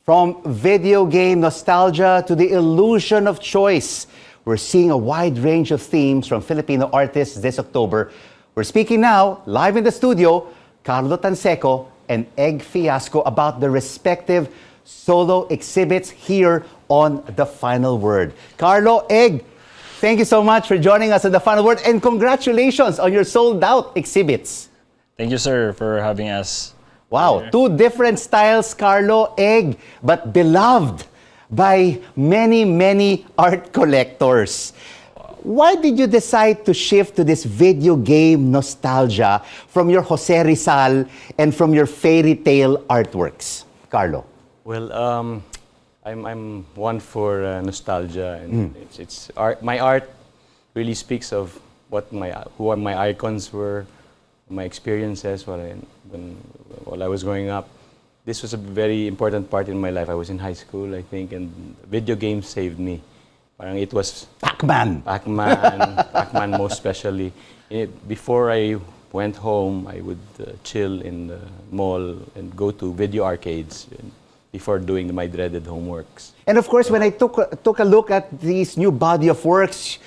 From video game nostalgia to the illusion of choice, we're seeing a wide range of themes from Filipino artists this October. We're speaking now, live in the studio, Carlo Tanseco and Fiasco about the respective solo exhibits here on The Final Word. Carlo, thank you so much for joining us on The Final Word, and congratulations on your sold-out exhibits. Thank you, sir, for having us. Wow, here. Two different styles, Carlo, but beloved by many, many art collectors. Why did you decide to shift to this video game nostalgia from your Jose Rizal and from your fairy tale artworks? Carlo. Well, I'm one for nostalgia, and it's art. My art really speaks of who my icons were, my experiences while I was growing up. This was a very important part in my life. I was in high school, I think, and video games saved me. Parang it was Pac-Man most especially. Before I went home, I would chill in the mall and go to video arcades before doing my dreaded homeworks. And of course, when I took a look at this new body of works,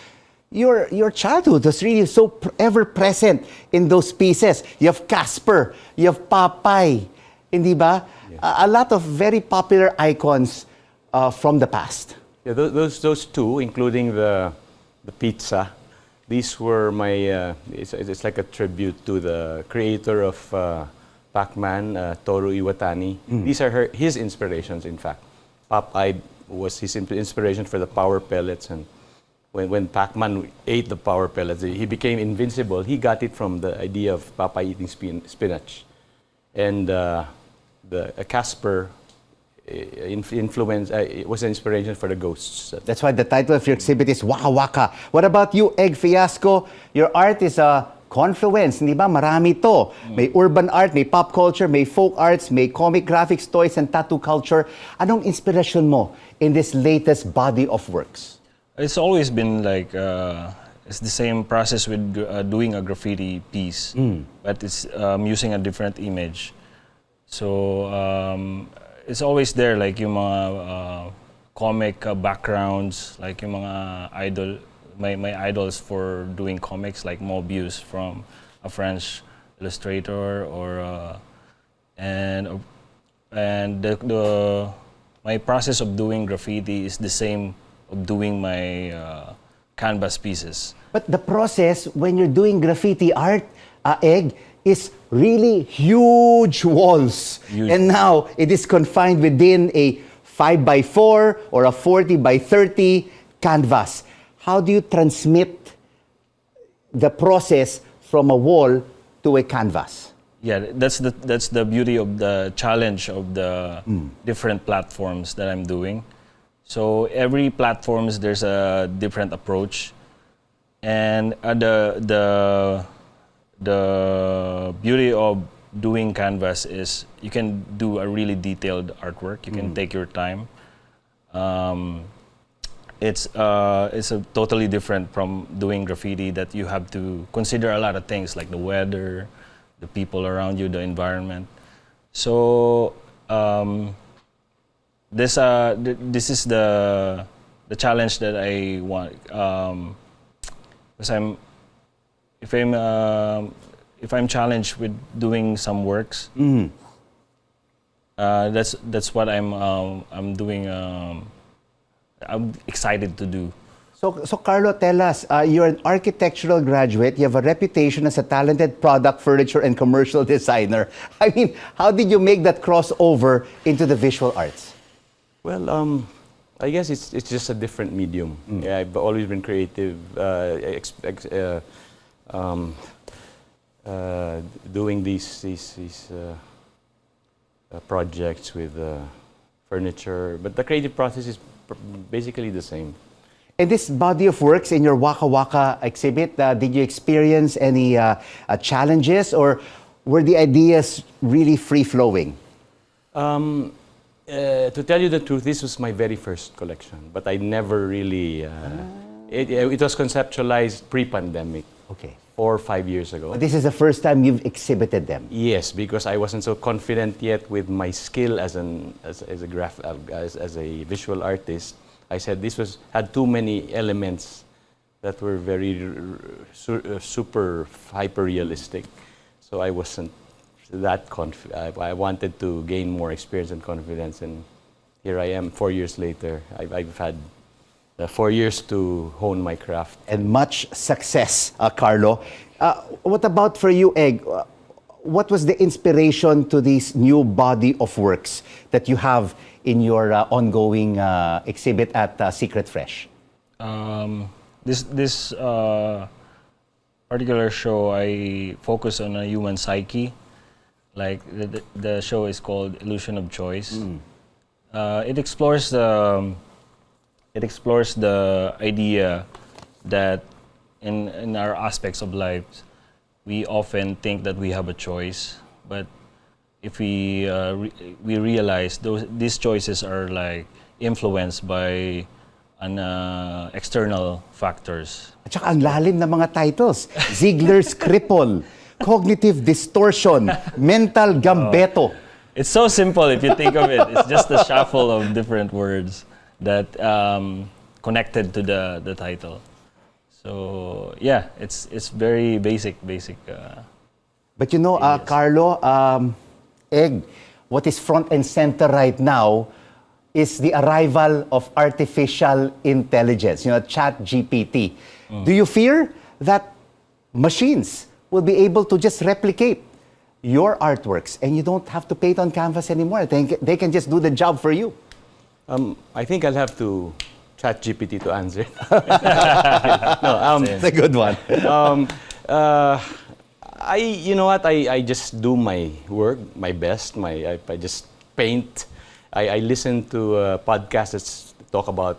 your childhood was really so ever present in those pieces. You have Casper, you have Popeye, hindi ba? Yeah. A lot of very popular icons from the past. Yeah, those two, including the pizza, these were my. It's like a tribute to the creator of Pac-Man, Toru Iwatani. These are his inspirations, in fact. Popeye was his inspiration for the power pellets, and when Pac-Man ate the power pellets, he became invincible. He got it from the idea of Popeye eating spinach. And the Casper influence was an inspiration for the ghosts. That's why the title of your exhibit is Waka Waka. What about you, Fiasco? Your art is a confluence, hindi ba? Marami to. May urban art, may pop culture, may folk arts, may comic graphics, toys, and tattoo culture. Anong inspiration mo in this latest body of works? It's always been like, it's the same process with doing a graffiti piece, but it's using a different image. So it's always there, like yung mga comic backgrounds, like yung mga my idols for doing comics, like Mobius from a French illustrator, or and my process of doing graffiti is the same of doing my canvas pieces. But the process when you're doing graffiti art, is really huge walls. Huge. And now it is confined within a 5x4 or a 40x30 canvas. How do you transmit the process from a wall to a canvas? Yeah, that's the beauty of the challenge of the different platforms that I'm doing. So every platforms there's a different approach, and the beauty of doing canvas is you can do a really detailed artwork. You can take your time. It's a totally different from doing graffiti that you have to consider a lot of things like the weather, the people around you, the environment. So this is the challenge that I want, because if I'm challenged with doing some works, that's what I'm doing. I'm excited to do. So Carlo, tell us, you're an architectural graduate. You have a reputation as a talented product, furniture, and commercial designer. I mean, how did you make that crossover into the visual arts? Well, I guess it's just a different medium. Yeah, I've always been creative, doing these projects with furniture, but the creative process is basically the same. In this body of works in your Waka Waka exhibit, did you experience any challenges, or were the ideas really free-flowing? To tell you the truth, this was my very first collection, but I never really... It was conceptualized pre-pandemic. Okay. 4 or 5 years ago. But this is the first time you've exhibited them. Yes, because I wasn't so confident yet with my skill as a visual artist. I said this had too many elements that were very super hyper realistic. So I wasn't that confident. I wanted to gain more experience and confidence, and here I am 4 years later. I've had 4 years to hone my craft. And much success, Carlo. What about for you, Egg? What was the inspiration to this new body of works that you have in your ongoing exhibit at Secret Fresh? This particular show, I focus on a human psyche. Like the show is called Illusion of Choice. It explores the idea that in our aspects of life, we often think that we have a choice, but if we realize these choices are like influenced by external factors. At saka ang lalim ng mga titles. Ziegler's Cripple, Cognitive Distortion, Mental Gambeto. It's so simple if you think of it. It's just a shuffle of different words that connected to the title. So yeah, it's very basic. But you know, Carlo, Egg, what is front and center right now is the arrival of artificial intelligence, ChatGPT. Do you fear that machines will be able to just replicate your artworks and you don't have to paint on canvas anymore? They can just do the job for you. I think I'll have to chat GPT to answer. It's a good one. I just do my work, my best. I just paint. I listen to podcasts that talk about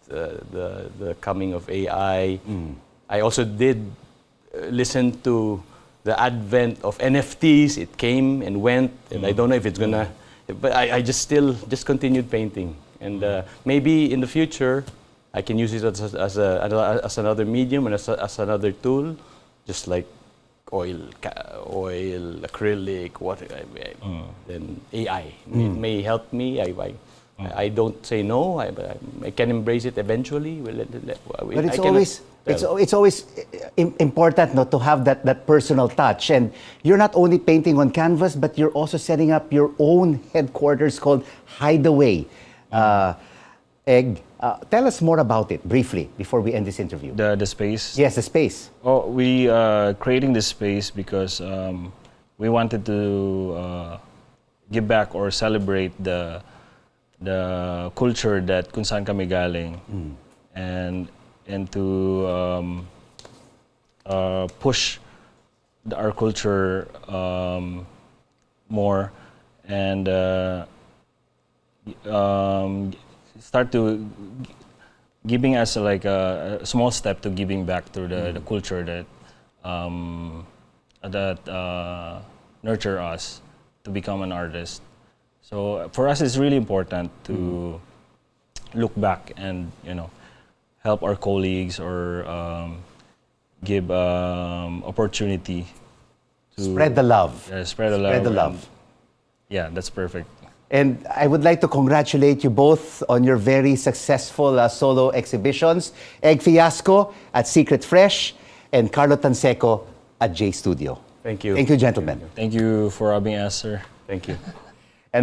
the coming of AI. I also did listen to the advent of NFTs. It came and went, and I don't know if it's gonna. But I just continued painting, and maybe in the future I can use it as another medium and as another tool, just like oil, acrylic, then AI. It may help me. I don't say no. I can embrace it eventually. But it's always important to have that personal touch. And you're not only painting on canvas, but you're also setting up your own headquarters called Hideaway. Egg, tell us more about it briefly before we end this interview. The space? Yes, the space. Oh, we creating this space because we wanted to give back or celebrate the culture that kung saan kami galing, and to push our culture more, and start to giving us like a small step to giving back to the culture that nurture us to become an artist. So for us, it's really important to look back and help our colleagues or give opportunity to spread the love. Spread the love. Spread the love. Yeah, that's perfect. And I would like to congratulate you both on your very successful solo exhibitions. Egg Fiasco at Secret Fresh and Carlo Tanseco at J Studio. Thank you. Thank you, gentlemen. Thank you for having us, sir. Thank you.